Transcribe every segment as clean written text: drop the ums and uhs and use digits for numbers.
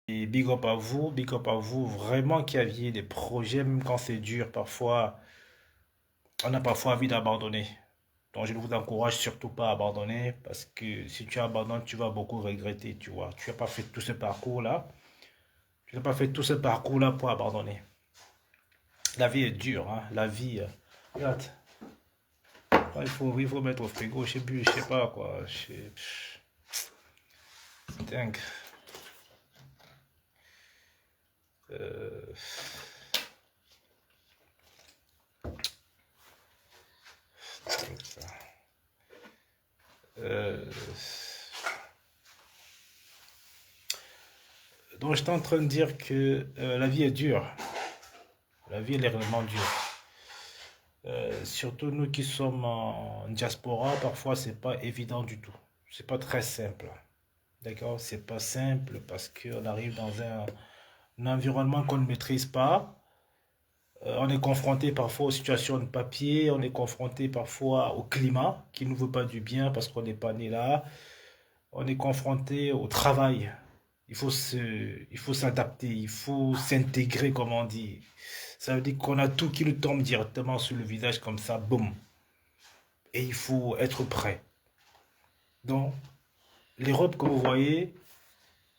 Et big up à vous, vraiment qui aviez des projets, même quand c'est dur, parfois, on a parfois envie d'abandonner. Donc je ne vous encourage surtout pas à abandonner, parce que si tu abandonnes, tu vas beaucoup regretter, tu vois. Tu n'as pas fait tout ce parcours-là. Tu n'as pas fait tout ce parcours-là pour abandonner. La vie est dure, hein. La vie, regarde, il faut mettre au frigo, je sais plus, je sais pas quoi. C'est dingue. Euh, c'est dingue, ça. Euh, donc, j'étais en train de dire que la vie est dure. La vie, elle est réellement dure. Surtout nous qui sommes en diaspora, parfois, c'est pas évident du tout. C'est pas très simple. D'accord? C'est pas simple parce qu'on arrive dans un environnement qu'on ne maîtrise pas. On est confronté parfois aux situations de papier, on est confronté parfois au climat qui ne nous veut pas du bien parce qu'on n'est pas né là. On est confronté au travail. Il faut s'adapter, il faut s'intégrer, comme on dit. Ça veut dire qu'on a tout qui nous tombe directement sur le visage comme ça, boum. Et il faut être prêt. Donc, l'Europe que vous voyez,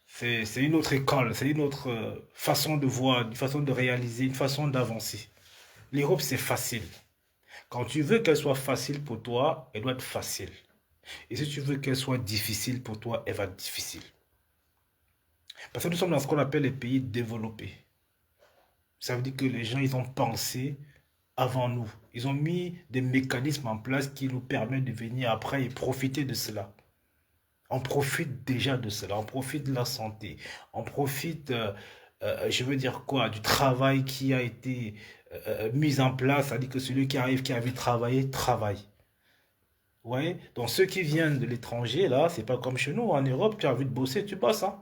c'est une autre école, c'est une autre façon de voir, une façon de réaliser, une façon d'avancer. L'Europe, c'est facile. Quand tu veux qu'elle soit facile pour toi, elle doit être facile. Et si tu veux qu'elle soit difficile pour toi, elle va être difficile. Parce que nous sommes dans ce qu'on appelle les pays développés. Ça veut dire que les gens, ils ont pensé avant nous. Ils ont mis des mécanismes en place qui nous permettent de venir après et profiter de cela. On profite déjà de cela, on profite de la santé, on profite, je veux dire quoi, du travail qui a été mis en place, c'est-à-dire que celui qui arrive, qui a envie de travailler, travaille. Ouais. Donc ceux qui viennent de l'étranger, là, c'est pas comme chez nous. En Europe, tu as envie de bosser, tu bosses. Hein.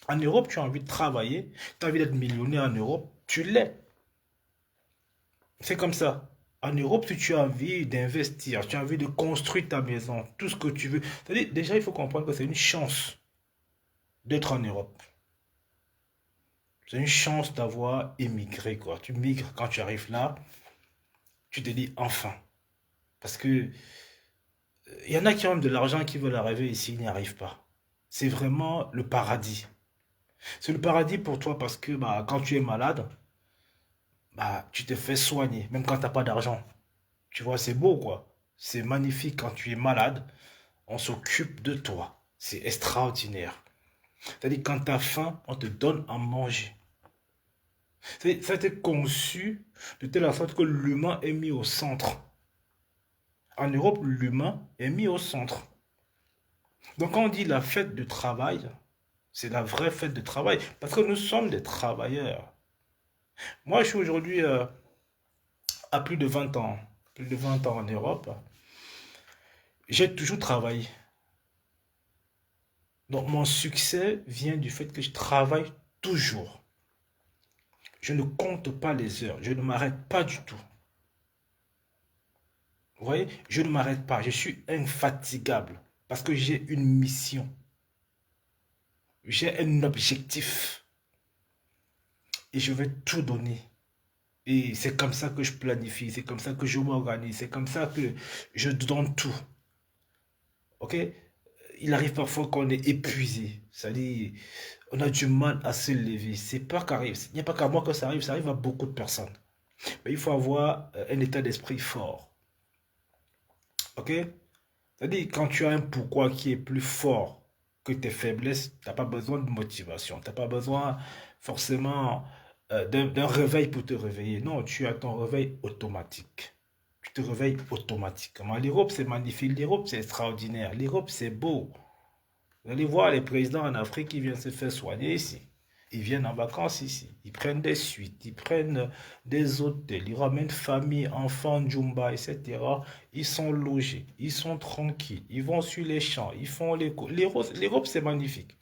En Europe, tu as envie de travailler, tu as envie d'être millionnaire en Europe, tu l'es. C'est comme ça. En Europe, si tu as envie d'investir, tu as envie de construire ta maison, tout ce que tu veux. C'est-à-dire, déjà, il faut comprendre que c'est une chance d'être en Europe. C'est une chance d'avoir émigré, quoi. Tu migres quand tu arrives là, tu te dis enfin. Parce que il y en a qui ont de l'argent qui veulent arriver ici, ils n'y arrivent pas. C'est vraiment le paradis. C'est le paradis pour toi parce que bah, quand tu es malade, bah, tu te fais soigner, même quand tu n'as pas d'argent. Tu vois, c'est beau, quoi. C'est magnifique quand tu es malade, on s'occupe de toi. C'est extraordinaire. C'est-à-dire, quand tu as faim, on te donne à manger. Ça a été conçu de telle sorte que l'humain est mis au centre. En Europe, l'humain est mis au centre. Donc, quand on dit la fête de travail, c'est la vraie fête de travail. Parce que nous sommes des travailleurs. Moi, je suis aujourd'hui à plus de 20 ans. Plus de 20 ans en Europe. J'ai toujours travaillé. Donc, mon succès vient du fait que je travaille toujours. Je ne compte pas les heures. Je ne m'arrête pas du tout. Vous voyez, je ne m'arrête pas. Je suis infatigable parce que j'ai une mission. J'ai un objectif et je vais tout donner. Et c'est comme ça que je planifie, c'est comme ça que je m'organise, c'est comme ça que je donne tout. Ok? Il arrive parfois qu'on est épuisé. C'est-à-dire, on a du mal à se lever. C'est pas qu'arrive. Il n'y a pas qu'à moi que ça arrive à beaucoup de personnes. Mais il faut avoir un état d'esprit fort. Ok? C'est-à-dire, quand tu as un pourquoi qui est plus fort que tes faiblesses, tu n'as pas besoin de motivation. Tu n'as pas besoin forcément d'un réveil pour te réveiller. Non, tu as ton réveil automatique. Tu te réveilles automatiquement. L'Europe, c'est magnifique. L'Europe, c'est extraordinaire. L'Europe, c'est beau. Vous allez voir les présidents en Afrique qui viennent se faire soigner ici. Ils viennent en vacances ici. Ils prennent des suites, ils prennent des hôtels, ils ramènent famille, enfants, Jumba, etc. Ils sont logés, ils sont tranquilles, ils vont sur les champs, ils font les cours. L'Europe, c'est magnifique.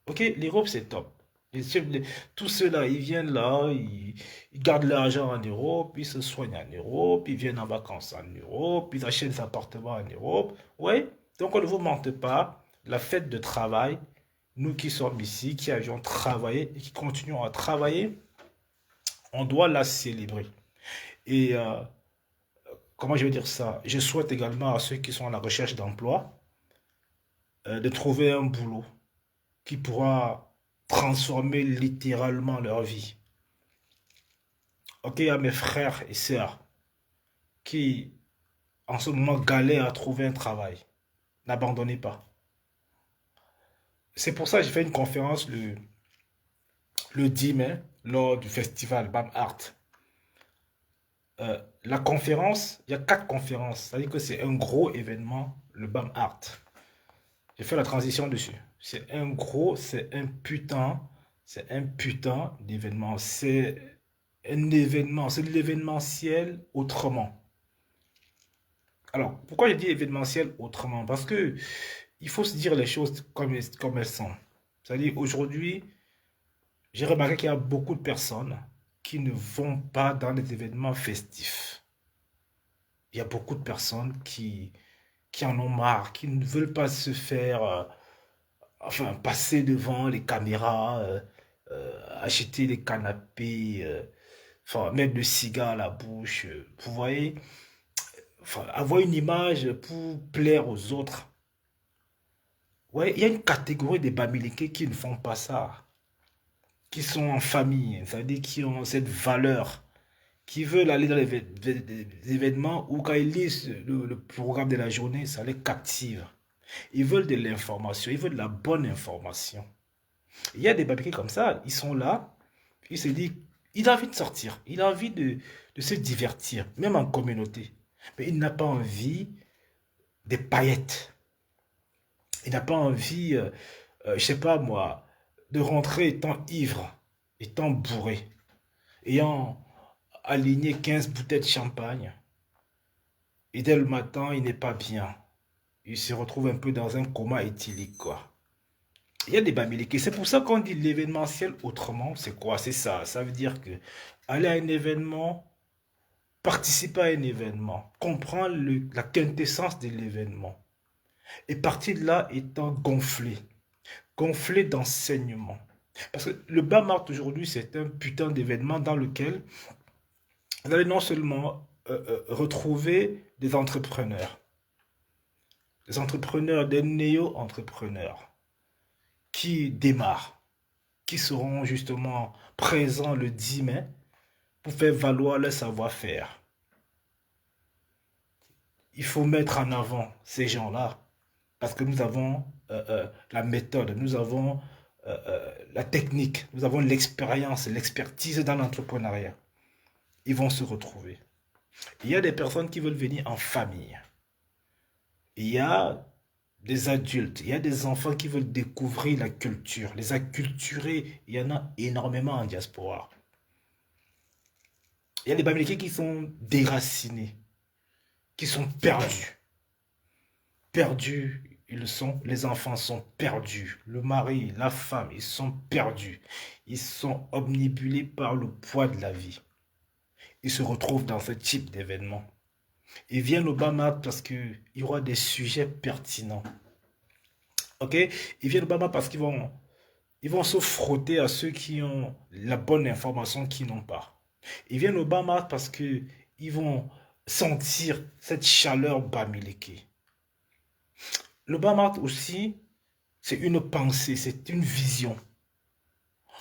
Ok, l'Europe, c'est top. Tous ceux-là, ils viennent là, ils gardent l'argent en Europe, ils se soignent en Europe, ils viennent en vacances en Europe, ils achètent des appartements en Europe. Ouais, donc on ne vous mente pas, la fête de travail nous qui sommes ici, qui avions travaillé et qui continuons à travailler, on doit la célébrer. Et comment je vais dire ça? Je souhaite également à ceux qui sont à la recherche d'emploi de trouver un boulot qui pourra transformer littéralement leur vie. Ok, à mes frères et sœurs qui en ce moment galèrent à trouver un travail, n'abandonnez pas. C'est pour ça que j'ai fait une conférence le 10 mai lors du festival BAM Art. La conférence, il y a 4 conférences, c'est-à-dire que c'est un gros événement, le BAM Art. J'ai fait la transition dessus. C'est un gros, c'est un putain d'événement. C'est un événement, c'est de l'événementiel autrement. Alors, pourquoi je dis événementiel autrement? Parce que il faut se dire les choses comme elles sont. C'est-à-dire, aujourd'hui, j'ai remarqué qu'il y a beaucoup de personnes qui ne vont pas dans les événements festifs. Il y a beaucoup de personnes qui en ont marre, qui ne veulent pas se faire, enfin, passer devant les caméras, acheter des canapés, enfin, mettre le cigare à la bouche. Vous voyez, enfin, avoir une image pour plaire aux autres. Ouais, il y a une catégorie des Bamileke qui ne font pas ça, qui sont en famille, c'est-à-dire qui ont cette valeur, qui veulent aller dans les événements où quand ils lisent le programme de la journée, ça les captive. Ils veulent de l'information, ils veulent de la bonne information. Il y a des Bamileke comme ça, ils sont là, ils se disent, il a envie de sortir, il a envie de se divertir, même en communauté. Mais il n'a pas envie des paillettes. Il n'a pas envie, je sais pas moi, de rentrer étant ivre, étant bourré, ayant aligné 15 bouteilles de champagne. Et dès le matin, il n'est pas bien. Il se retrouve un peu dans un coma éthylique, quoi. Il y a des Bamileke. C'est pour ça qu'on dit l'événementiel autrement. C'est quoi? C'est ça. Ça veut dire que aller à un événement, participer à un événement, comprendre la quintessence de l'événement. Et partir de là étant gonflé. Gonflé d'enseignement. Parce que le BAMART aujourd'hui, c'est un putain d'événement dans lequel vous allez non seulement retrouver des entrepreneurs, des néo-entrepreneurs qui démarrent, qui seront justement présents le 10 mai pour faire valoir leur savoir-faire. Il faut mettre en avant ces gens-là parce que nous avons la méthode, nous avons la technique, nous avons l'expérience, l'expertise dans l'entrepreneuriat. Ils vont se retrouver. Il y a des personnes qui veulent venir en famille. Il y a des adultes, il y a des enfants qui veulent découvrir la culture, les acculturer. Il y en a énormément en diaspora. Il y a des Bamileke qui sont déracinés, qui sont perdus. Perdus, ils sont, les enfants sont perdus. Le mari, la femme, ils sont perdus. Ils sont omnibulés par le poids de la vie. Ils se retrouvent dans ce type d'événement. Ils viennent au Bama parce qu'il y aura des sujets pertinents. Ok? Ils viennent au Bama parce ils vont se frotter à ceux qui ont la bonne information qu'ils n'ont pas. Ils viennent au Bama parce qu'ils vont sentir cette chaleur Bamileke. Le Bama aussi, c'est une pensée, c'est une vision.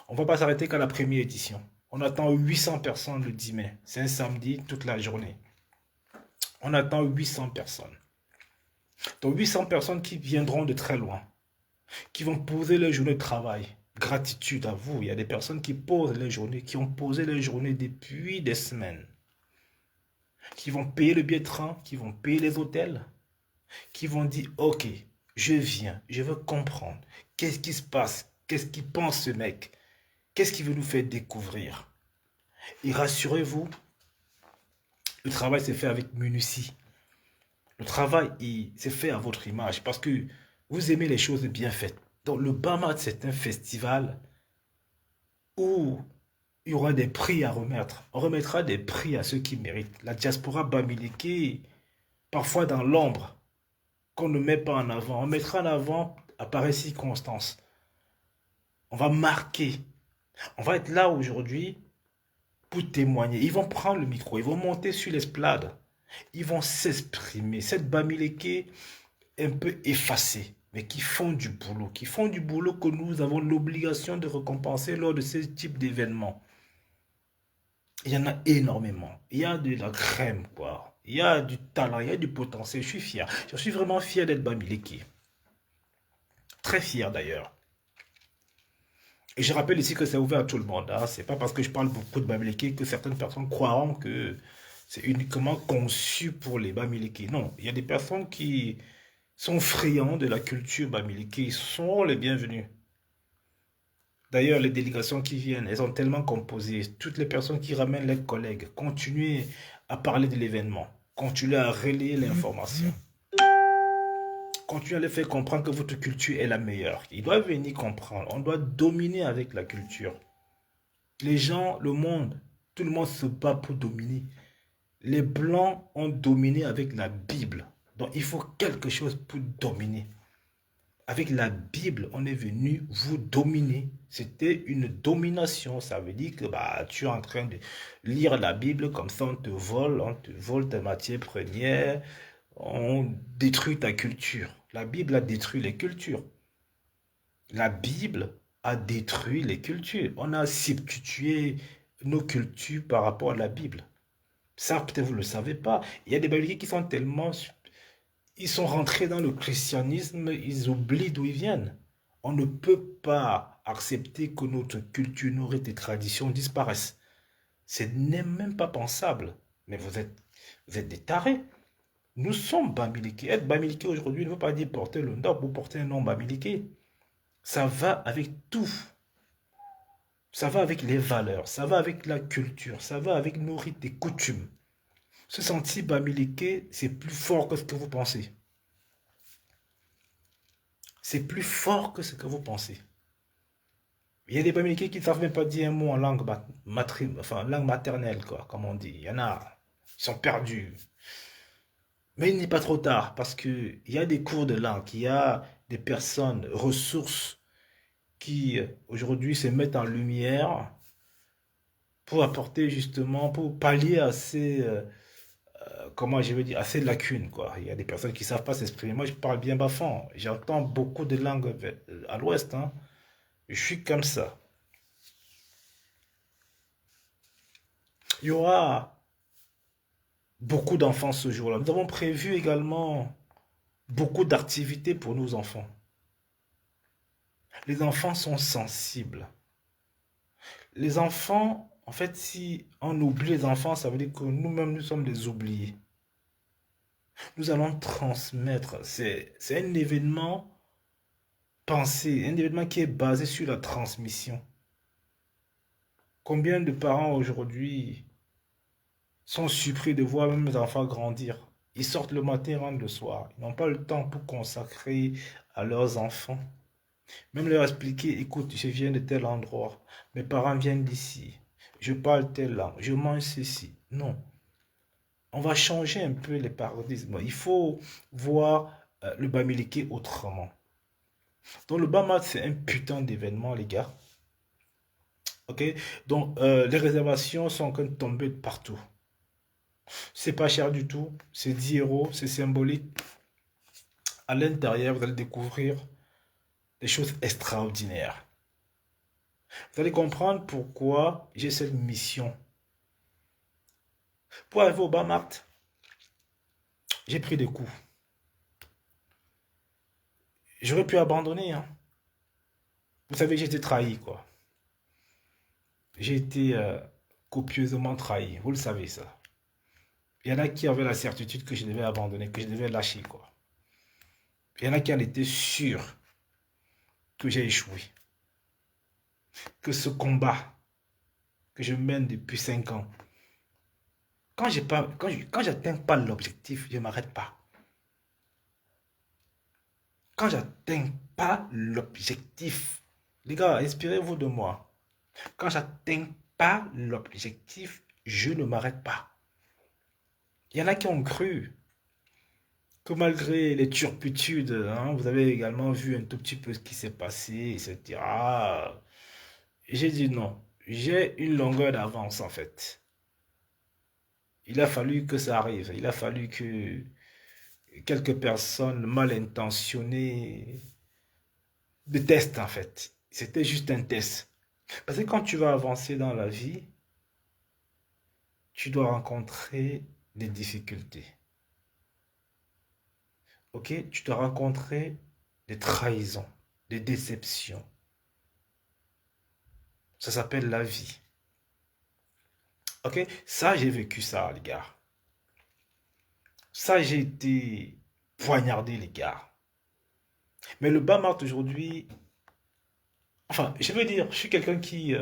On ne va pas s'arrêter qu'à la première édition. On attend 800 personnes le 10 mai. C'est un samedi toute la journée. On attend 800 personnes. Donc 800 personnes qui viendront de très loin, qui vont poser leur journée de travail. Gratitude à vous. Il y a des personnes qui posent les journées, qui ont posé les journées depuis des semaines, qui vont payer le billet de train, qui vont payer les hôtels, qui vont dire, ok, je viens, je veux comprendre. Qu'est-ce qui se passe? Qu'est-ce qu'il pense ce mec? Qu'est-ce qu'il veut nous faire découvrir? Et rassurez-vous, le travail s'est fait avec minutie. Le travail, s'est fait à votre image parce que vous aimez les choses bien faites. Donc le BAMAT, c'est un festival où il y aura des prix à remettre. On remettra des prix à ceux qui méritent. La diaspora Bamileke, parfois dans l'ombre, qu'on ne met pas en avant. On mettra en avant à pareille circonstance. On va marquer. On va être là aujourd'hui pour témoigner. Ils vont prendre le micro, ils vont monter sur l'esplanade. Ils vont s'exprimer. Cette Bamileke un peu effacée, mais qui font du boulot que nous avons l'obligation de récompenser lors de ce type d'événements. Il y en a énormément. Il y a de la crème, quoi. Il y a du talent, il y a du potentiel. Je suis fier. Je suis vraiment fier d'être Bamileke. Très fier d'ailleurs. Et je rappelle ici que c'est ouvert à tout le monde. Hein. C'est pas parce que je parle beaucoup de Bamileke que certaines personnes croiront que c'est uniquement conçu pour les Bamileke. Non, il y a des personnes qui sont friands de la culture Bamileke. Ils sont les bienvenus. D'ailleurs, les délégations qui viennent, elles sont tellement composées. Toutes les personnes qui ramènent leurs collègues, continuez à parler de l'événement. Continuez à relayer l'information. Continuez à les faire comprendre que votre culture est la meilleure. Ils doivent venir comprendre. On doit dominer avec la culture. Les gens, le monde, tout le monde se bat pour dominer. Les Blancs ont dominé avec la Bible. Donc il faut quelque chose pour dominer. Avec la Bible, on est venu vous dominer. C'était une domination. Ça veut dire que bah, tu es en train de lire la Bible, comme ça on te vole tes matières premières, on détruit ta culture. La Bible a détruit les cultures. La Bible a détruit les cultures. On a substitué nos cultures par rapport à la Bible. Ça, peut-être vous ne le savez pas. Il y a des Babyloniens qui sont tellement... Ils sont rentrés dans le christianisme, ils oublient d'où ils viennent. On ne peut pas accepter que notre culture, nos rites et traditions disparaissent. Ce n'est même pas pensable. Mais vous êtes des tarés. Nous sommes Bamileke. Être Bamileke aujourd'hui ne veut pas dire porter le nom ou porter un nom Bamileke. Ça va avec tout. Ça va avec les valeurs, ça va avec la culture, ça va avec nos rites et coutumes. Se sentir Bamileke, c'est plus fort que ce que vous pensez. C'est plus fort que ce que vous pensez. Il y a des Bamileke qui ne savent même pas dire un mot en langue, langue maternelle, quoi, comme on dit. Il y en a, ils sont perdus. Mais il n'est pas trop tard, parce qu'il y a des cours de langue, il y a des personnes, ressources, qui aujourd'hui se mettent en lumière pour apporter justement, pour pallier à ces, comment je veux dire, à ces lacunes, quoi. Il y a des personnes qui ne savent pas s'exprimer. Moi, je parle bien bafon. J'entends beaucoup de langues à l'ouest. Hein. Je suis comme ça. Il y aura beaucoup d'enfants ce jour-là. Nous avons prévu également beaucoup d'activités pour nos enfants. Les enfants sont sensibles. Les enfants, en fait, si on oublie les enfants, ça veut dire que nous-mêmes, nous sommes des oubliés. Nous allons transmettre. C'est un événement pensé, un événement qui est basé sur la transmission. Combien de parents aujourd'hui sont surpris de voir même les enfants grandir? Ils sortent le matin et rentrent le soir. Ils n'ont pas le temps pour consacrer à leurs enfants. Même leur expliquer, écoute, je viens de tel endroit, mes parents viennent d'ici, je parle telle langue, je mange ceci. Non. On va changer un peu les paradigmes. Il faut voir le Bamileke autrement. Donc le Bamat, c'est un putain d'événement, les gars. Ok? Donc les réservations sont en train de tomber de partout. C'est pas cher du tout. C'est 10 euros, c'est symbolique. À l'intérieur, vous allez découvrir des choses extraordinaires. Vous allez comprendre pourquoi j'ai cette mission. Pour arriver au Bamat, j'ai pris des coups. J'aurais pu abandonner. Hein. Vous savez, j'ai été trahi, quoi. J'ai été copieusement trahi. Vous le savez, ça. Il y en a qui avaient la certitude que je devais abandonner, que je devais lâcher, quoi. Il y en a qui en étaient sûrs que j'ai échoué. Que ce combat que je mène depuis 5 ans, quand j'atteins pas l'objectif, je ne m'arrête pas. Quand j'atteins pas l'objectif, les gars, inspirez-vous de moi. Quand j'atteins pas l'objectif, je ne m'arrête pas. Il y en a qui ont cru que malgré les turpitudes, hein, vous avez également vu un tout petit peu ce qui s'est passé, etc. J'ai dit non, j'ai une longueur d'avance en fait. Il a fallu que ça arrive, il a fallu que quelques personnes mal intentionnées de testent en fait. C'était juste un test. Parce que quand tu vas avancer dans la vie, tu dois rencontrer des difficultés. Ok? Tu dois rencontrer des trahisons, des déceptions. Ça s'appelle la vie. Ok? Ça, j'ai vécu ça, les gars. Ça, j'ai été poignardé, les gars. Mais le bas mart aujourd'hui, enfin, je veux dire, je suis quelqu'un qui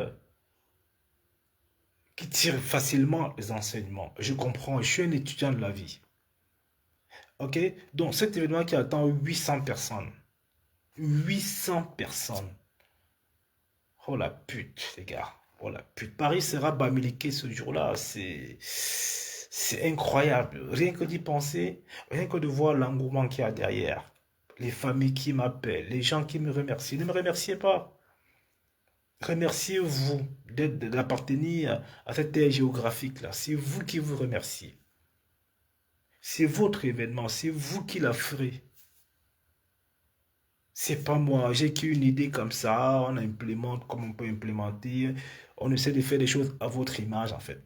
tire facilement les enseignements. Je comprends, je suis un étudiant de la vie. Ok? Donc, cet événement qui attend 800 personnes. 800 personnes. Oh la pute, les gars. Oh la pute. Paris sera bamiliqué ce jour-là. C'est incroyable. Rien que d'y penser, rien que de voir l'engouement qu'il y a derrière. Les familles qui m'appellent, les gens qui me remercient. Ne me remerciez pas. Remerciez-vous d'appartenir à cette aire géographique-là. C'est vous qui vous remerciez. C'est votre événement. C'est vous qui la ferez. C'est pas moi, j'ai qu'une idée comme ça, on implémente comme on peut implémenter, on essaie de faire des choses à votre image en fait.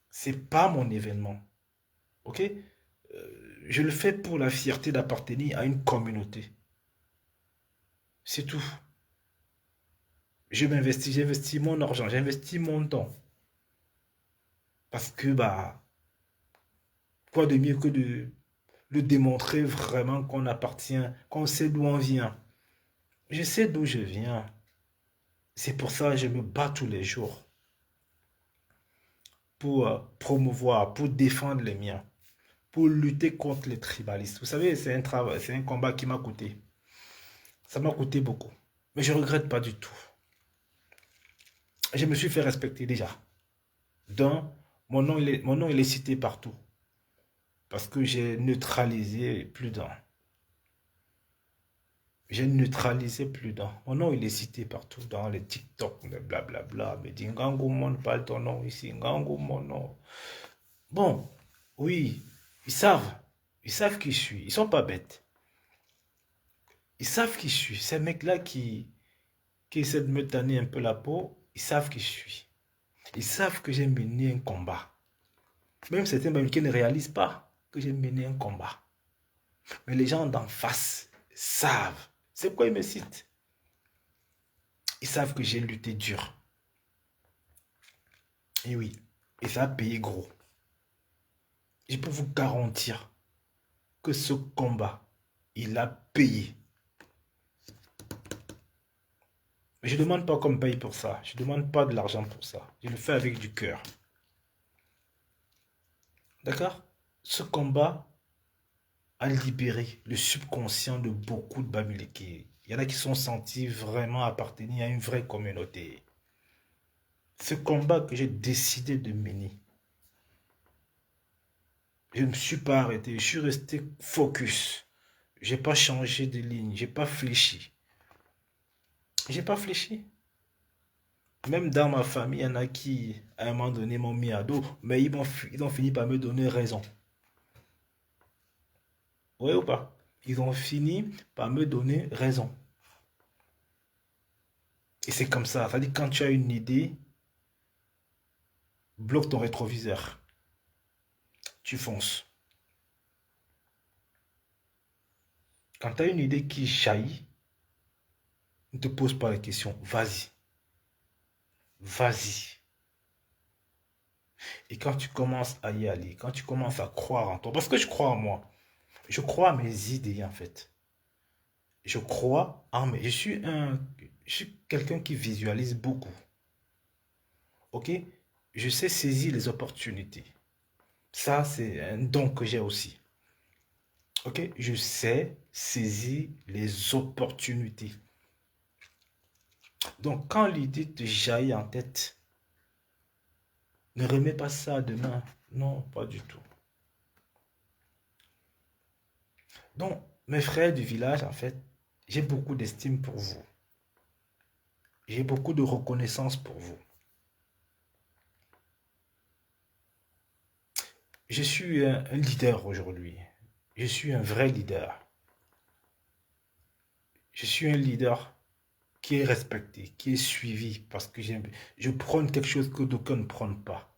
C'est pas mon événement, ok? Je le fais pour la fierté d'appartenir à une communauté. C'est tout. Je m'investis, j'investis mon argent, j'investis mon temps. Parce que, bah, quoi de mieux que de le démontrer vraiment qu'on appartient, qu'on sait d'où on vient. Je sais d'où je viens. C'est pour ça que je me bats tous les jours pour promouvoir, pour défendre les miens, pour lutter contre les tribalistes. Vous savez, c'est un travail, c'est un combat qui m'a coûté. Ça m'a coûté beaucoup. Mais je ne regrette pas du tout. Je me suis fait respecter déjà. Donc, mon nom, il est cité partout. Parce que j'ai neutralisé plus d'un. J'ai neutralisé plus d'un. Mon nom, il est cité partout dans les TikTok, les blablabla. Mais dit, Ngangou, mon, parle ton nom ici. Ngangou, mon nom. Bon, oui, ils savent. Ils savent qui je suis. Ils sont pas bêtes. Ils savent qui je suis. Ces mecs-là qui essaient de me tanner un peu la peau, ils savent qui je suis. Ils savent que j'ai mené un combat. Même certains même qui ne réalisent pas que j'ai mené un combat. Mais les gens d'en face savent. C'est pourquoi ils me citent. Ils savent que j'ai lutté dur. Et oui, et ça a payé gros. Je peux vous garantir que ce combat, il a payé. Mais je ne demande pas qu'on me paye pour ça. Je ne demande pas de l'argent pour ça. Je le fais avec du cœur. D'accord? Ce combat a libéré le subconscient de beaucoup de Bamileke. Il y en a qui sont sentis vraiment appartenir à une vraie communauté. Ce combat que j'ai décidé de mener, je ne me suis pas arrêté. Je suis resté focus. Je n'ai pas changé de ligne. Je n'ai pas fléchi. J'ai pas fléchi. Même dans ma famille, il y en a qui, à un moment donné, m'ont mis à dos, mais ils ont fini par me donner raison. Oui ou pas? Ils ont fini par me donner raison. Et c'est comme ça. C'est-à-dire, quand tu as une idée, bloque ton rétroviseur. Tu fonces. Quand tu as une idée qui jaillit, ne te pose pas la question. Vas-y. Vas-y. Et quand tu commences à y aller, quand tu commences à croire en toi, parce que je crois en moi, je crois à mes idées en fait. Je crois en moi. Je suis quelqu'un qui visualise beaucoup. Ok? Je sais saisir les opportunités. Ça, c'est un don que j'ai aussi. Ok? Je sais saisir les opportunités. Donc, quand l'idée te jaillit en tête, ne remets pas ça à demain. Non, pas du tout. Donc, mes frères du village, en fait, j'ai beaucoup d'estime pour vous. J'ai beaucoup de reconnaissance pour vous. Je suis un leader aujourd'hui. Je suis un vrai leader. Je suis un leader qui est respecté, qui est suivi parce que je prône quelque chose que d'aucuns ne prônent pas.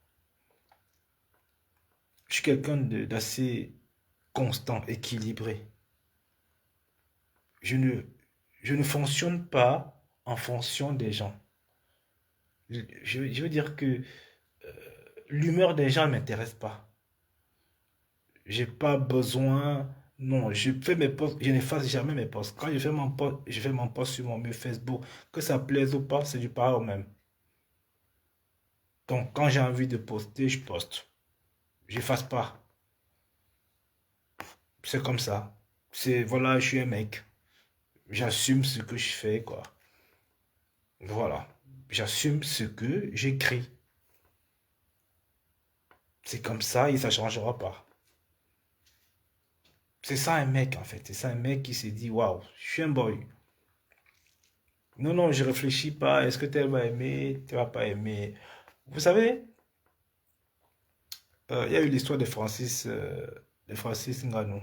Je suis quelqu'un d'assez constant, équilibré. Je ne, je ne fonctionne pas en fonction des gens. Je veux dire que l'humeur des gens ne m'intéresse pas. J'ai pas besoin. Non, je fais mes posts, je n'efface jamais mes posts. Quand je fais mon post sur mon mur Facebook, que ça plaise ou pas, c'est du pareil au même. Donc, quand j'ai envie de poster, je poste. J'efface pas. C'est comme ça. Voilà, je suis un mec. J'assume ce que je fais, quoi. Voilà. J'assume ce que j'écris. C'est comme ça et ça ne changera pas. C'est ça un mec, en fait. C'est ça un mec qui s'est dit, waouh, je suis un boy. Non, non, je réfléchis pas. Est-ce que tu vas aimer? Tu vas pas aimer? Vous savez, il y a eu l'histoire de Francis Ngannou.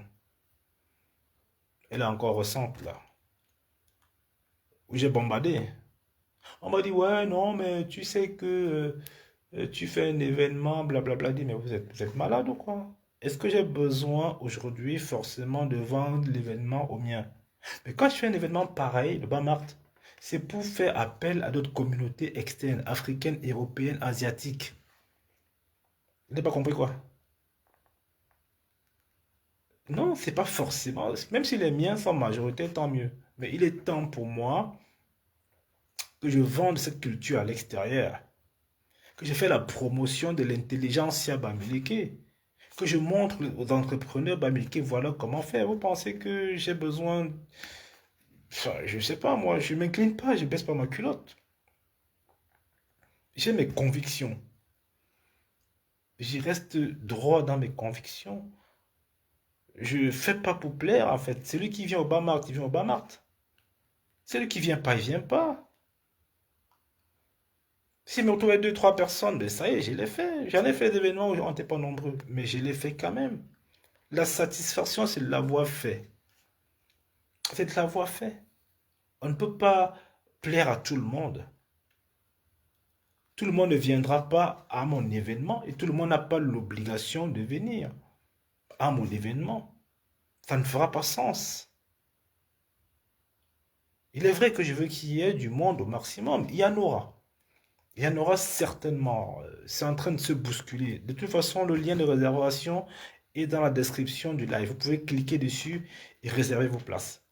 Elle est encore récente, là. Où j'ai bombardé. On m'a dit, ouais, non, mais tu sais que tu fais un événement, blablabla. Dit, mais vous êtes malade ou quoi? Est-ce que j'ai besoin aujourd'hui forcément de vendre l'événement au mien? Mais quand je fais un événement pareil, le Bamart, c'est pour faire appel à d'autres communautés externes, africaines, européennes, asiatiques. Vous n'avez pas compris quoi? Non, c'est pas forcément. Même si les miens sont majoritaires, tant mieux. Mais il est temps pour moi que je vende cette culture à l'extérieur. Que je fais la promotion de l'intelligentsia bamileke. Que je montre aux entrepreneurs bamileke, voilà comment faire. Vous pensez que j'ai besoin. Enfin, je sais pas, moi, je m'incline pas, je baisse pas ma culotte. J'ai mes convictions. J'y reste droit dans mes convictions. Je fais pas pour plaire, en fait. Celui qui vient au Bamart, il vient au Bamart. Celui qui vient pas, il vient pas. Si me retrouvait deux, trois personnes, ben ça y est, je l'ai fait. J'en ai fait des événements où on n'était pas nombreux, mais je l'ai fait quand même. La satisfaction, c'est de l'avoir fait. C'est de l'avoir fait. On ne peut pas plaire à tout le monde. Tout le monde ne viendra pas à mon événement et tout le monde n'a pas l'obligation de venir à mon événement. Ça ne fera pas sens. Il est vrai que je veux qu'il y ait du monde au maximum. Il y en aura. Il y en aura certainement. C'est en train de se bousculer. De toute façon, le lien de réservation est dans la description du live. Vous pouvez cliquer dessus et réserver vos places.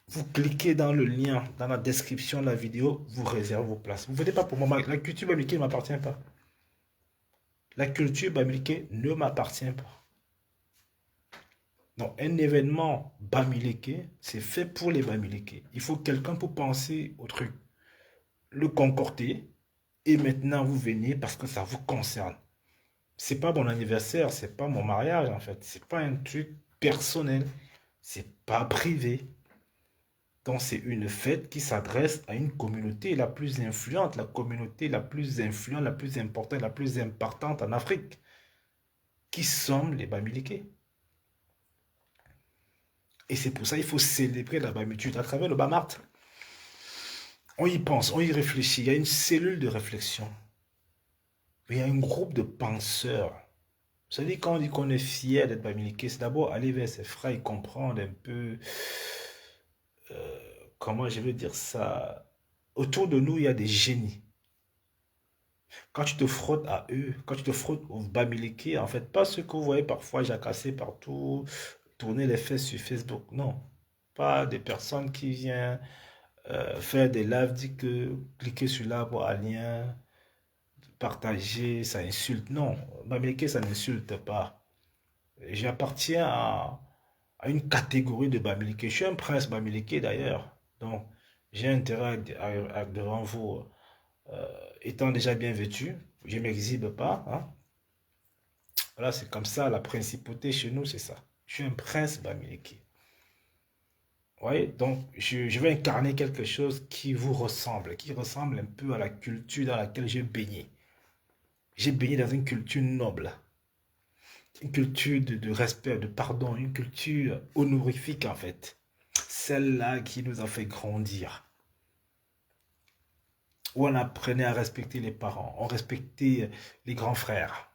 Vous cliquez dans le lien dans la description de la vidéo, vous réservez vos places. Vous ne venez pas pour moi. La culture bamileke ne m'appartient pas. La culture bamileke ne m'appartient pas. Donc, un événement bamileke, c'est fait pour les bamileke. Il faut quelqu'un pour penser au truc, le concocter, et maintenant vous venez parce que ça vous concerne. C'est pas mon anniversaire, c'est pas mon mariage en fait. C'est pas un truc personnel, c'est pas privé. Donc, c'est une fête qui s'adresse à une communauté la plus influente, la communauté la plus influente, la plus importante, la plus importante en Afrique, qui sommes les Bamileke. Et c'est pour ça qu'il faut célébrer la Bamitude à travers le Bamart. On y pense, on y réfléchit. Il y a une cellule de réflexion. Il y a un groupe de penseurs. Vous savez, quand on dit qu'on est fier d'être Bamileke, c'est d'abord aller vers ses frères et comprendre un peu comment je veux dire ça. Autour de nous, il y a des génies. Quand tu te frottes à eux, quand tu te frottes aux Bamileke, en fait, pas ceux que vous voyez parfois jacasser partout, tourner les fesses sur Facebook, non. Pas des personnes qui viennent faire des lives, dire que cliquer sur l'arbre à lien, partager, ça insulte. Non, Bamileke, ça n'insulte pas. J'appartiens à une catégorie de Bamileke. Je suis un prince Bamileke d'ailleurs. Donc, j'ai intérêt devant vous, étant déjà bien vêtu. Je ne m'exhibe pas. Hein. Voilà, c'est comme ça, la principauté chez nous, c'est ça. Je suis un prince Bamileke. Oui, donc je vais incarner quelque chose qui vous ressemble, qui ressemble un peu à la culture dans laquelle j'ai baigné. J'ai baigné dans une culture noble, une culture de respect, de pardon, une culture honorifique en fait. Celle-là qui nous a fait grandir, où on apprenait à respecter les parents, on respectait les grands frères.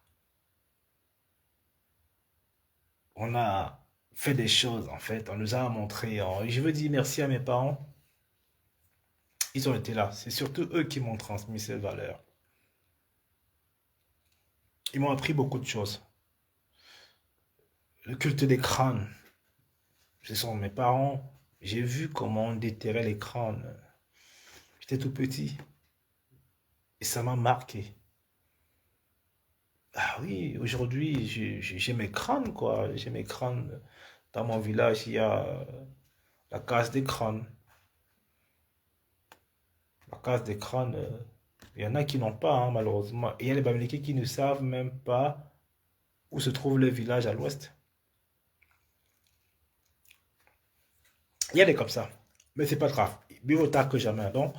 On a fait des choses en fait, on nous a montré. Je veux dire merci à mes parents, ils ont été là. C'est surtout eux qui m'ont transmis ces valeurs. Ils m'ont appris beaucoup de choses. Le culte des crânes, ce sont mes parents. J'ai vu comment on déterrait les crânes. J'étais tout petit et ça m'a marqué. Ah oui, aujourd'hui, j'ai mes crânes, quoi. J'ai mes crânes. Dans mon village, il y a la case des crânes. La case des crânes, il y en a qui n'ont pas, hein, malheureusement. Et il y a les Bamileke qui ne savent même pas où se trouve le village à l'ouest. Il y a des comme ça. Mais c'est pas grave. Mieux vaut tard que jamais. Donc,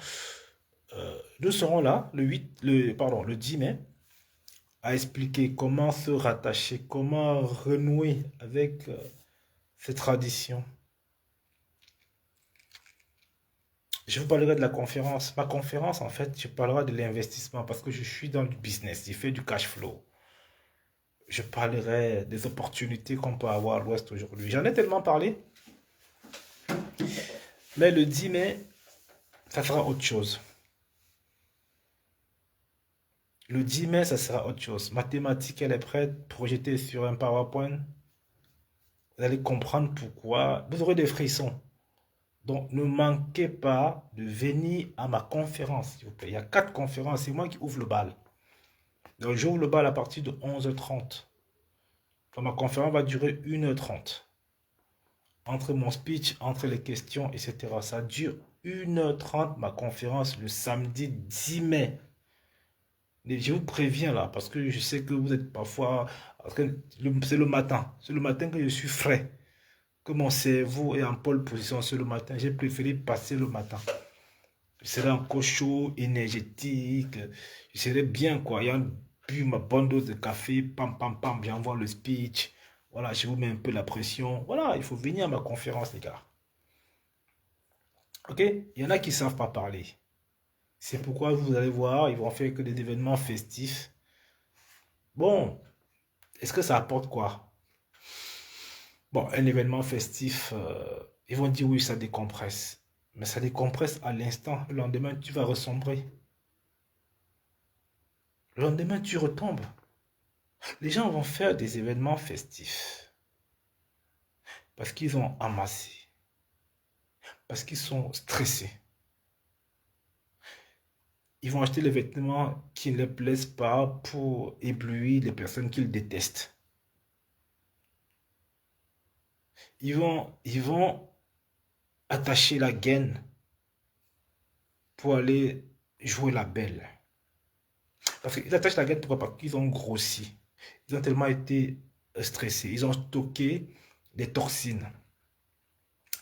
nous serons là le 10 mai à expliquer comment se rattacher, comment renouer avec ces traditions. Je vous parlerai de la conférence. Ma conférence, en fait, je parlerai de l'investissement parce que je suis dans le business, je fais du cash flow. Je parlerai des opportunités qu'on peut avoir à l'Ouest aujourd'hui. J'en ai tellement parlé, mais le 10 mai, ça sera autre chose. Le 10 mai, ça sera autre chose. Ma thématique, elle est prête, projetée sur un PowerPoint. Vous allez comprendre pourquoi. Vous aurez des frissons. Donc, ne manquez pas de venir à ma conférence, s'il vous plaît. Il y a 4 conférences. C'est moi qui ouvre le bal. Donc, j'ouvre le bal à partir de 11h30. Donc, ma conférence va durer 1h30. Entre mon speech, entre les questions, etc. Ça dure 1h30, ma conférence, le samedi 10 mai. Et je vous préviens là, parce que je sais que vous êtes parfois... C'est le matin. C'est le matin que je suis frais. Que mon cerveau est en pole position sur le matin. J'ai préféré passer le matin. Je serai encore chaud, énergétique. Je serai bien, quoi. Ayant bu ma bonne dose de café, pam, pam, pam, j'envoie le speech. Voilà, je vous mets un peu la pression. Voilà, il faut venir à ma conférence, les gars. Ok? Il y en a qui ne savent pas parler. C'est pourquoi vous allez voir, ils vont faire que des événements festifs. Bon, est-ce que ça apporte quoi? Bon, un événement festif, ils vont dire oui, ça décompresse. Mais ça décompresse à l'instant. Le lendemain, tu vas ressombrer. Le lendemain, tu retombes. Les gens vont faire des événements festifs parce qu'ils ont amassé, parce qu'ils sont stressés. Ils vont acheter les vêtements qui ne leur plaisent pas pour éblouir les personnes qu'ils détestent. Ils vont attacher la gaine pour aller jouer la belle. Parce qu'ils attachent la gaine, pourquoi? Parce qu'ils ont grossi. Ils ont tellement été stressés. Ils ont stocké des toxines.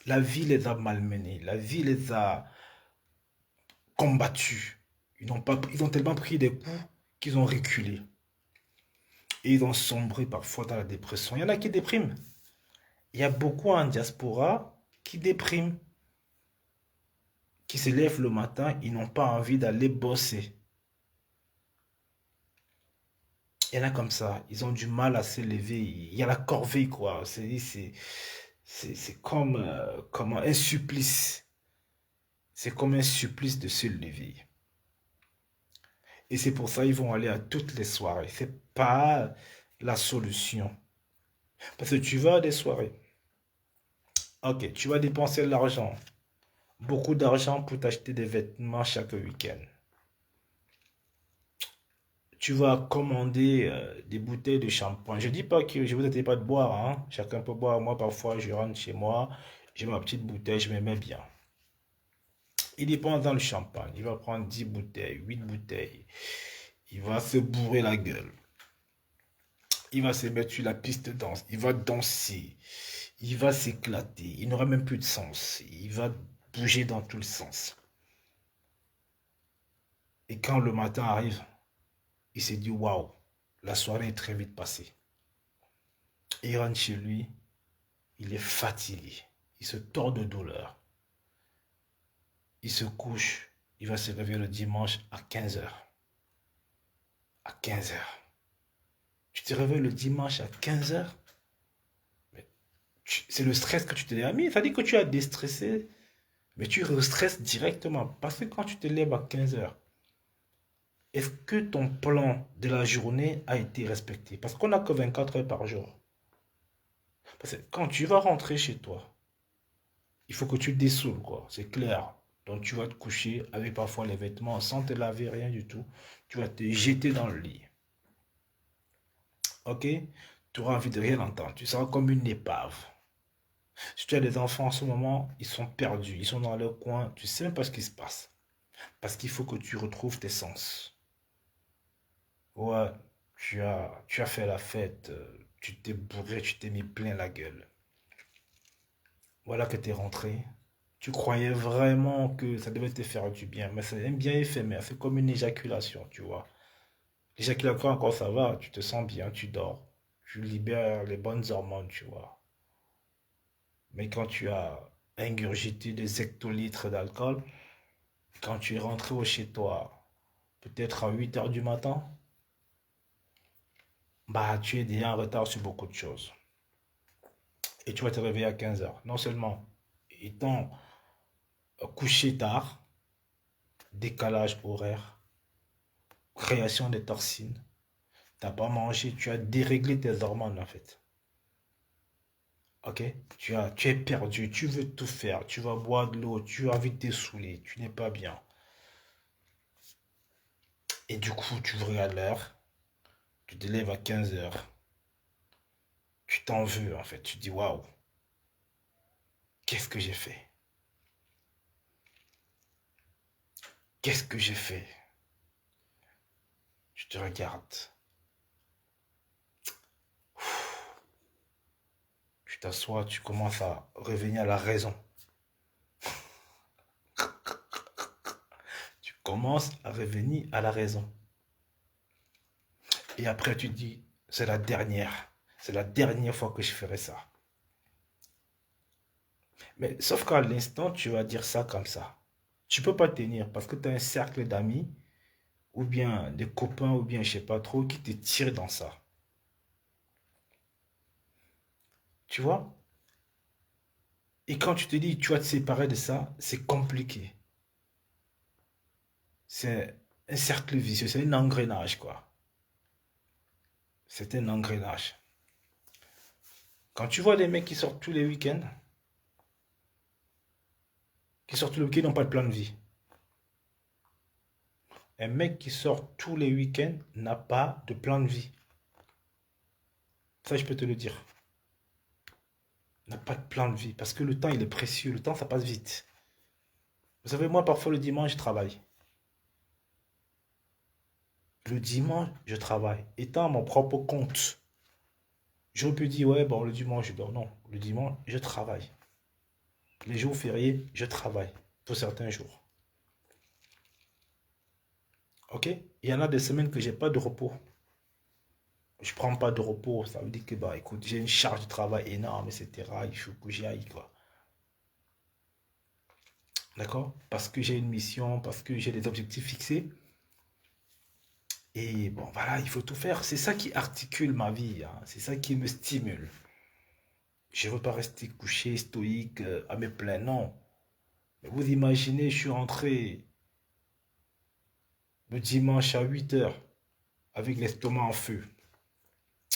La vie les a malmenés. La vie les a combattus. Ils ont tellement pris des coups qu'ils ont reculé. Et ils ont sombré parfois dans la dépression. Il y en a qui dépriment. Il y a beaucoup en diaspora qui dépriment, qui se lèvent le matin, ils n'ont pas envie d'aller bosser. Il y en a comme ça, ils ont du mal à se lever. Il y a la corvée, quoi. C'est comme un supplice. C'est comme un supplice de se lever. Et c'est pour ça qu'ils vont aller à toutes les soirées. C'est pas la solution. Parce que tu vas à des soirées. Ok, tu vas dépenser de l'argent. Beaucoup d'argent pour t'acheter des vêtements chaque week-end. Tu vas commander des bouteilles de shampoing. Je ne dis pas que je vous dis pas de boire, hein. Chacun peut boire. Moi, parfois, je rentre chez moi, j'ai ma petite bouteille, je me mets bien. Il dépense dans le champagne. Il va prendre 10 bouteilles, 8 bouteilles. Il va se bourrer la gueule. Il va se mettre sur la piste de danse. Il va danser. Il va s'éclater. Il n'aura même plus de sens. Il va bouger dans tous les sens. Et quand le matin arrive, il s'est dit, waouh, la soirée est très vite passée. Il rentre chez lui, il est fatigué. Il se tord de douleur. Il se couche. Il va se réveiller le dimanche à 15 heures. À 15 heures. Tu te réveilles le dimanche à 15 heures. C'est le stress que tu te l'as mis. Ça dit que tu as déstressé, mais tu restresses directement. Parce que quand tu te lèves à 15 heures, est-ce que ton plan de la journée a été respecté? Parce qu'on n'a que 24 heures par jour. Parce que quand tu vas rentrer chez toi, il faut que tu te dessoules, quoi. C'est clair. Donc tu vas te coucher avec parfois les vêtements sans te laver, rien du tout. Tu vas te jeter dans le lit. Ok? Tu auras envie de rien entendre. Tu seras comme une épave. Si tu as des enfants en ce moment, ils sont perdus. Ils sont dans leur coin. Tu ne sais même pas ce qui se passe. Parce qu'il faut que tu retrouves tes sens. Ouais, tu as fait la fête. Tu t'es bourré, tu t'es mis plein la gueule. Voilà que tu es rentré. Tu croyais vraiment que ça devait te faire du bien. Mais c'est un bien éphémère. C'est comme une éjaculation, tu vois. L'éjaculation, encore ça va. Tu te sens bien, tu dors. Tu libères les bonnes hormones, tu vois. Mais quand tu as ingurgité des hectolitres d'alcool, quand tu es rentré chez toi, peut-être à 8 heures du matin, bah tu es déjà en retard sur beaucoup de choses. Et tu vas te réveiller à 15 heures. Non seulement étant couché tard, décalage horaire, création des toxines, tu n'as pas mangé, tu as déréglé tes hormones en fait. Ok? Tu es perdu, tu veux tout faire, tu vas boire de l'eau, tu as envie de te saouler, tu n'es pas bien. Et du coup, tu regardes l'heure, tu te lèves à 15 heures, tu t'en veux en fait, tu te dis waouh, qu'est-ce que j'ai fait? Qu'est-ce que j'ai fait? Tu te regardes, tu t'assois, tu commences à revenir à la raison. Tu commences à revenir à la raison. Et après, tu te dis, c'est la dernière. C'est la dernière fois que je ferai ça. Mais sauf qu'à l'instant, tu vas dire ça comme ça. Tu peux pas tenir parce que tu as un cercle d'amis ou bien des copains ou bien je sais pas trop qui te tirent dans ça. Tu vois? Et quand tu te dis, tu vas te séparer de ça, c'est compliqué. C'est un cercle vicieux, c'est un engrenage, quoi. C'est un engrenage. Quand tu vois les mecs qui sortent tous les week-ends, qui sortent tous les week-ends, n'ont pas de plan de vie. Un mec qui sort tous les week-ends n'a pas de plan de vie. Ça, je peux te le dire. N'a pas de plan de vie. Parce que le temps, il est précieux. Le temps, ça passe vite. Vous savez, moi, parfois, le dimanche, je travaille. Le dimanche, je travaille. Étant à mon propre compte, j'aurais pu dire, ouais, bon, le dimanche, je dors. Non, le dimanche, je travaille. Les jours fériés, je travaille. Pour certains jours. Ok? Il y en a des semaines que j'ai pas de repos. Je prends pas de repos. Ça veut dire que, bah, écoute, j'ai une charge de travail énorme, etc. Il faut que j'y aille, quoi. D'accord? Parce que j'ai une mission, parce que j'ai des objectifs fixés. Et bon, voilà, il faut tout faire. C'est ça qui articule ma vie, hein. C'est ça qui me stimule. Je ne veux pas rester couché, stoïque, à me plaindre. Non. Mais vous imaginez, je suis rentré le dimanche à 8 heures avec l'estomac en feu.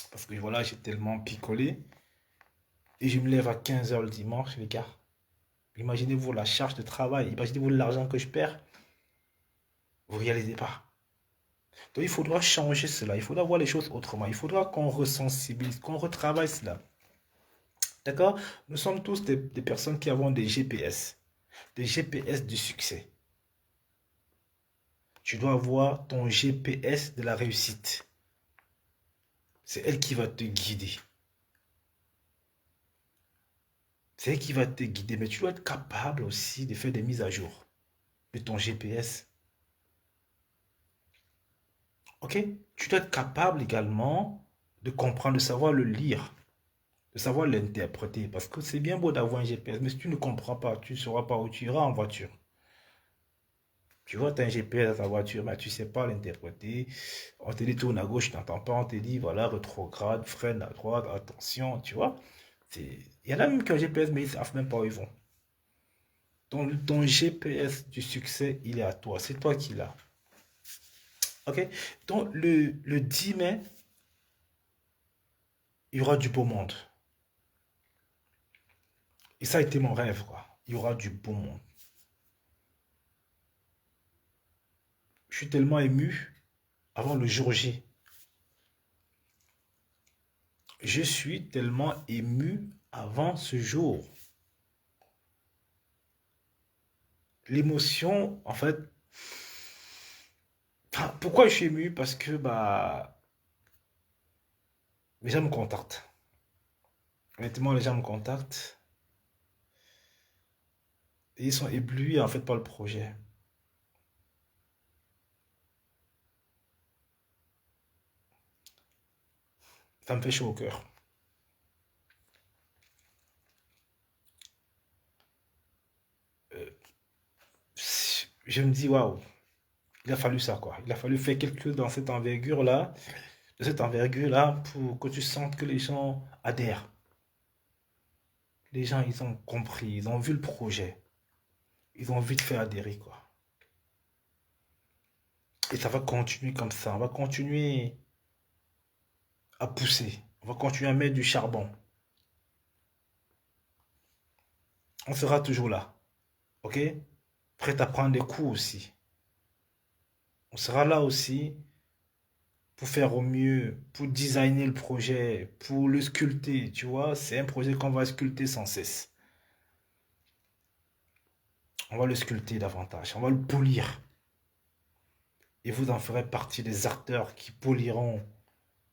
Parce que voilà, j'ai tellement picolé. Et je me lève à 15 heures le dimanche, les gars. Imaginez-vous la charge de travail. Imaginez-vous l'argent que je perds. Vous ne réalisez pas. Donc il faudra changer cela. Il faudra voir les choses autrement. Il faudra qu'on ressensibilise, qu'on retravaille cela. D'accord? Nous sommes tous des personnes qui avons des GPS. Des GPS du succès. Tu dois avoir ton GPS de la réussite. C'est elle qui va te guider. C'est elle qui va te guider. Mais tu dois être capable aussi de faire des mises à jour de ton GPS. Ok? Tu dois être capable également de comprendre, de savoir le lire, de savoir l'interpréter. Parce que c'est bien beau d'avoir un GPS, mais si tu ne comprends pas, tu ne sauras pas où tu iras en voiture. Tu vois, tu as un GPS dans ta voiture, mais tu ne sais pas l'interpréter. On te dit tourne à gauche, tu n'entends pas. On te dit, voilà, rétrograde, freine à droite, attention, tu vois. Il y en a même qui ont un GPS, mais ils ne savent même pas où ils vont. Ton GPS du succès, il est à toi. C'est toi qui l'as. Ok? Donc, le 10 mai, il y aura du beau monde. Et ça a été mon rêve, quoi. Il y aura du beau monde. Je suis tellement ému avant le jour J. Je suis tellement ému avant ce jour. L'émotion, en fait, pourquoi je suis ému? Parce que bah, les gens me contactent. Honnêtement, les gens me contactent et ils sont éblouis en fait par le projet. Ça me fait chaud au cœur. Euh, je me dis, waouh, il a fallu ça, quoi. Il a fallu faire quelque chose dans cette envergure-là, de cette envergure-là, pour que tu sentes que les gens adhèrent. Les gens, ils ont compris, ils ont vu le projet. Ils ont envie de faire adhérer, quoi. Et ça va continuer comme ça. On va continuer à pousser. On va continuer à mettre du charbon. On sera toujours là. OK? Prêt à prendre des coups aussi. On sera là aussi pour faire au mieux, pour designer le projet, pour le sculpter. Tu vois, c'est un projet qu'on va sculpter sans cesse. On va le sculpter davantage. On va le polir. Et vous en ferez partie des acteurs qui poliront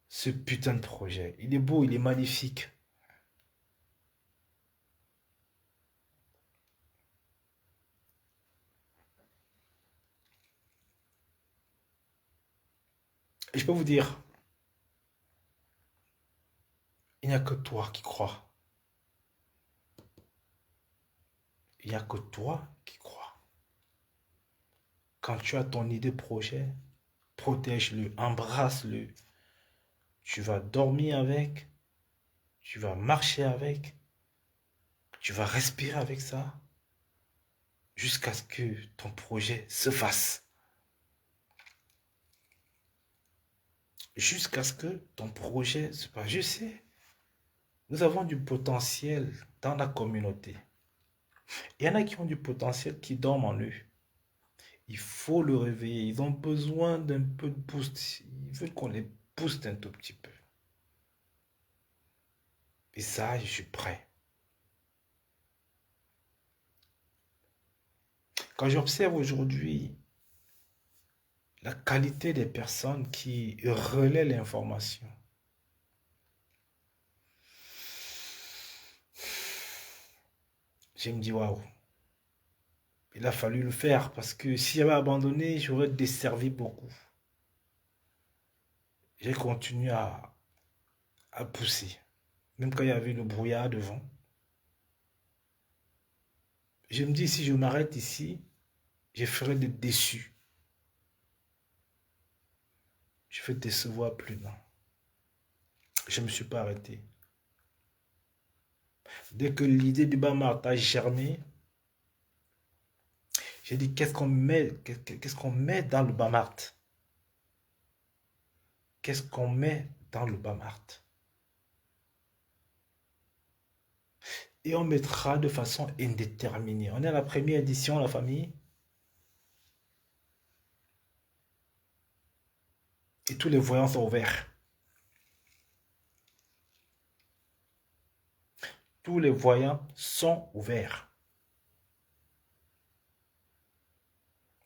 ce putain de projet. Il est beau, il est magnifique. Et je peux vous dire, il n'y a que toi qui crois. Il n'y a que toi qui crois. Quand tu as ton idée projet, protège-le, embrasse-le. Tu vas dormir avec, tu vas marcher avec, tu vas respirer avec ça, jusqu'à ce que ton projet se fasse. Jusqu'à ce que ton projet se fasse. Je sais, nous avons du potentiel dans la communauté. Il y en a qui ont du potentiel qui dorment en eux. Il faut le réveiller. Ils ont besoin d'un peu de boost. Ils veulent qu'on les booste un tout petit peu. Et ça, je suis prêt. Quand j'observe aujourd'hui la qualité des personnes qui relaient l'information, je me dis waouh, il a fallu le faire parce que si j'avais abandonné, j'aurais desservi beaucoup. J'ai continué à pousser, même quand il y avait le brouillard devant. Je me dis, si je m'arrête ici, je ferai des déçus. Je vais décevoir plus d'un. Je ne me suis pas arrêté. Dès que l'idée du Bamart a germé, j'ai dit, qu'est-ce qu'on met dans le Bamart? Qu'est-ce qu'on met dans le Bamart? Et on mettra de façon indéterminée. On est à la première édition, la famille. Et tous les voyants sont ouverts. Tous les voyants sont ouverts.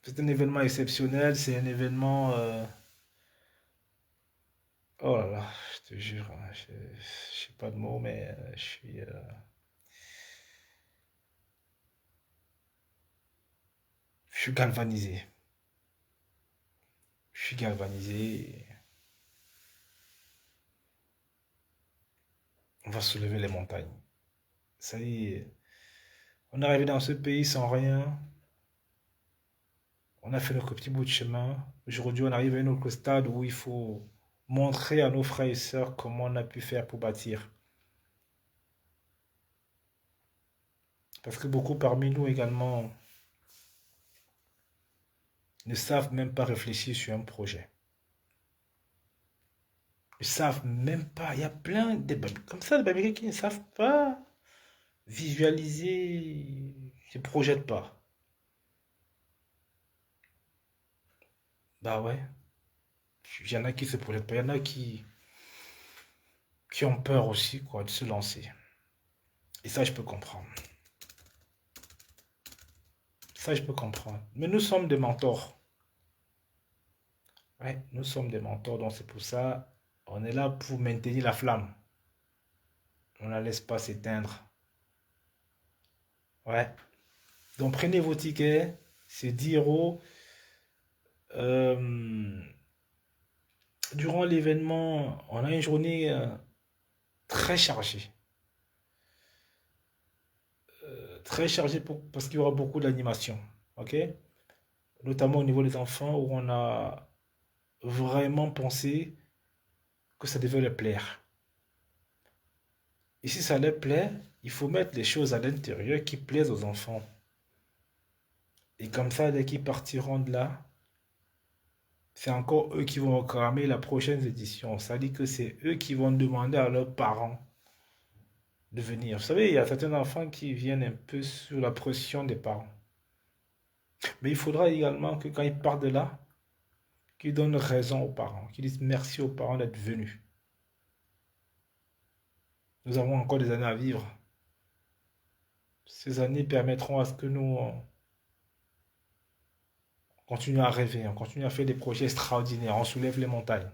C'est un événement exceptionnel, c'est un événement... Oh là là, Je te jure, hein, je sais pas de mots, mais je suis galvanisé. Je suis galvanisé. On va soulever les montagnes. Ça y est, on est arrivé dans ce pays sans rien. On a fait notre petit bout de chemin. Aujourd'hui, on arrive à un autre stade où il faut montrer à nos frères et sœurs comment on a pu faire pour bâtir. Parce que beaucoup parmi nous également ne savent même pas réfléchir sur un projet. Ils ne savent même pas. Il y a plein de comme ça, de babys qui ne savent pas visualiser, ne se projettent pas. Bah ouais, il y en a qui se projettent pas. Il y en a qui ont peur aussi, quoi, de se lancer. Et ça, je peux comprendre. Ça, je peux comprendre. Mais nous sommes des mentors. Ouais, nous sommes des mentors, donc c'est pour ça, on est là pour maintenir la flamme. On ne la laisse pas s'éteindre. Ouais. Donc prenez vos tickets, c'est 10 euros. Euh, Durant l'événement, on a une journée très chargée. Très chargée parce qu'il y aura beaucoup d'animation. OK? Notamment au niveau des enfants où on a vraiment pensé que ça devait leur plaire. Et si ça leur plaît, il faut mettre les choses à l'intérieur qui plaisent aux enfants. Et comme ça, dès qu'ils partiront de là, c'est encore eux qui vont réclamer la prochaine édition. Ça dit que c'est eux qui vont demander à leurs parents de venir. Vous savez, il y a certains enfants qui viennent un peu sous la pression des parents. Mais il faudra également que quand ils partent de là, qu'ils donnent raison aux parents, qu'ils disent merci aux parents d'être venus. Nous avons encore des années à vivre. Ces années permettront à ce que nous continuions à rêver, on continue à faire des projets extraordinaires, on soulève les montagnes.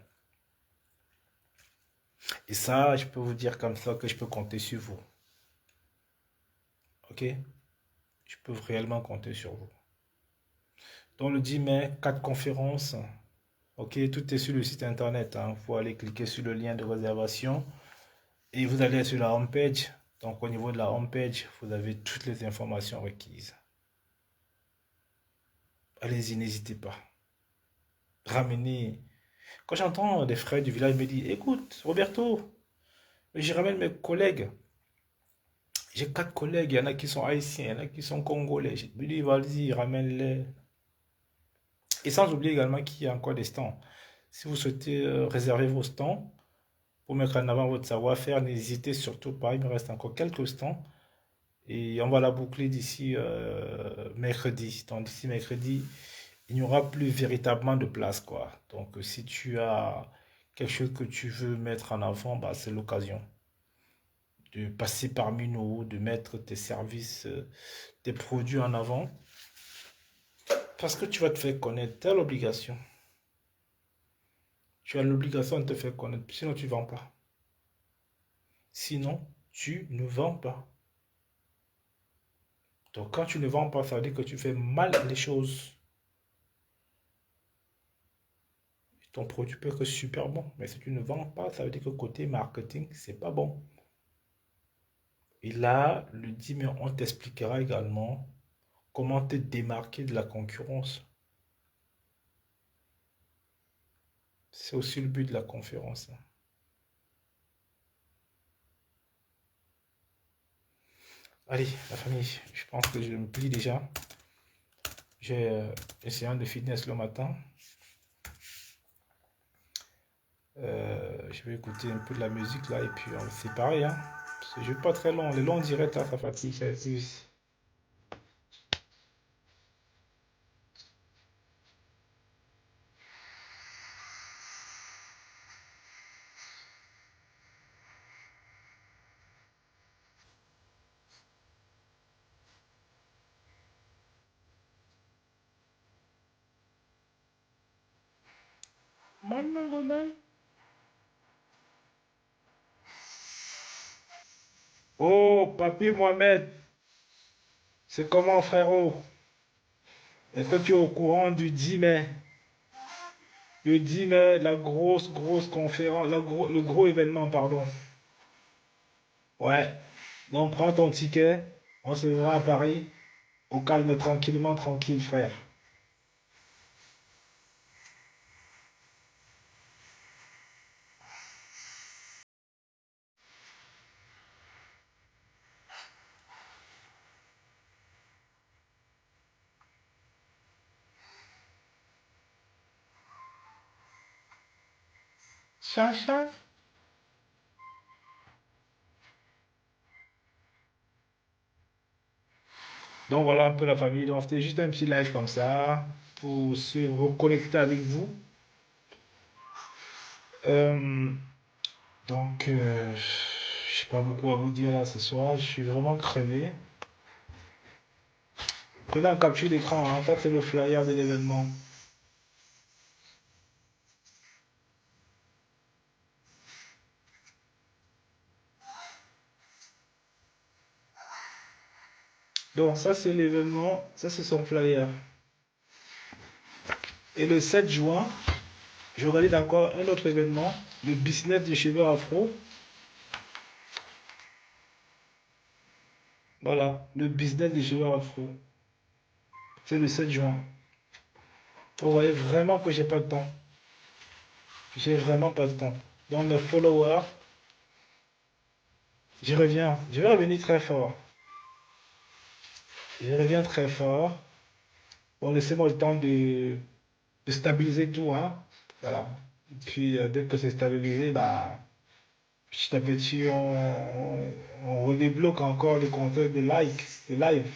Et ça, je peux vous dire comme ça que je peux compter sur vous. OK? Je peux réellement compter sur vous. Donc le 10 mai, 4 conférences. OK, tout est sur le site internet. Il faut aller cliquer sur le lien de réservation et vous allez sur la homepage. Donc au niveau de la homepage, vous avez toutes les informations requises. Allez-y, n'hésitez pas. Ramenez. Quand j'entends des frères du village me dire, écoute, Roberto, je ramène mes collègues. J'ai 4 collègues, il y en a qui sont haïtiens, il y en a qui sont congolais. Je me dis, vas-y, ramène-les. Et sans oublier également qu'il y a encore des stands. Si vous souhaitez réserver vos stands pour mettre en avant votre savoir-faire, n'hésitez surtout pas. Il me reste encore quelques stands. Et on va la boucler d'ici mercredi. Donc d'ici mercredi, il n'y aura plus véritablement de place, quoi. Donc si tu as quelque chose que tu veux mettre en avant, bah, c'est l'occasion de passer parmi nous, de mettre tes services, tes produits en avant. Parce que tu vas te faire connaître, telle obligation. Tu as l'obligation de te faire connaître, sinon tu ne vends pas. Sinon, tu ne vends pas. Donc quand tu ne vends pas, ça veut dire que tu fais mal les choses. Ton produit peut être super bon, mais si tu ne vends pas, ça veut dire que côté marketing, c'est pas bon. Et là, le 10 mai, on t'expliquera également comment te démarquer de la concurrence. C'est aussi le but de la conférence. Allez, la famille, je pense que je me plie déjà. J'ai une séance de fitness le matin. Je vais écouter un peu de la musique là et puis c'est pareil. Hein. Ce jeu pas très long. Les longs directs là, ça fatigue. Mon nom, Oh, Papy Mohamed, c'est comment, frérot? Est-ce que tu es au courant du 10 mai? Le 10 mai, la grosse conférence, le gros événement, pardon. Ouais. Donc, prends ton ticket. On se verra à Paris. Au calme, tranquillement, tranquille, frère. Chacha. Donc, voilà un peu la famille. Donc, c'était juste un petit live comme ça pour se reconnecter avec vous. Euh, je sais pas beaucoup à vous dire là ce soir. Je suis vraiment crevé. Prenez un capture d'écran, hein. Ça, c'est le flyer de l'événement. Donc, ça, c'est l'événement. Ça, c'est son flyer. Et le 7 juin, j'organise encore un autre événement, le business des cheveux afro. Voilà, le business des cheveux afro. C'est le 7 juin. Vous voyez vraiment que j'ai pas de temps. J'ai vraiment pas de temps. Donc, mes followers, j'y reviens. Je vais revenir très fort. Je reviens très fort. Bon, laissez-moi le temps de stabiliser tout, hein. Voilà. Et puis, dès que c'est stabilisé, bah, petit à petit, on redébloque encore les compteurs de likes, de live.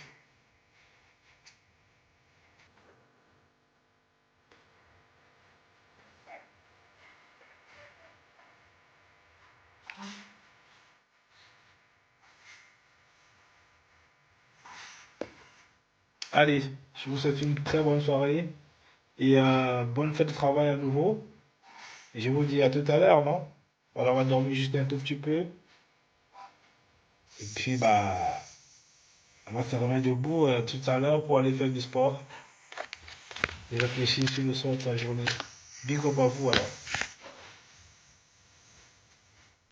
Allez, je vous souhaite une très bonne soirée et bonne fête de travail à nouveau. Et je vous dis à tout à l'heure, non? Voilà, on va dormir juste un tout petit peu. Et puis, bah, on va se remettre debout tout à l'heure pour aller faire du sport et réfléchir sur le sort de la journée. Big up à vous alors.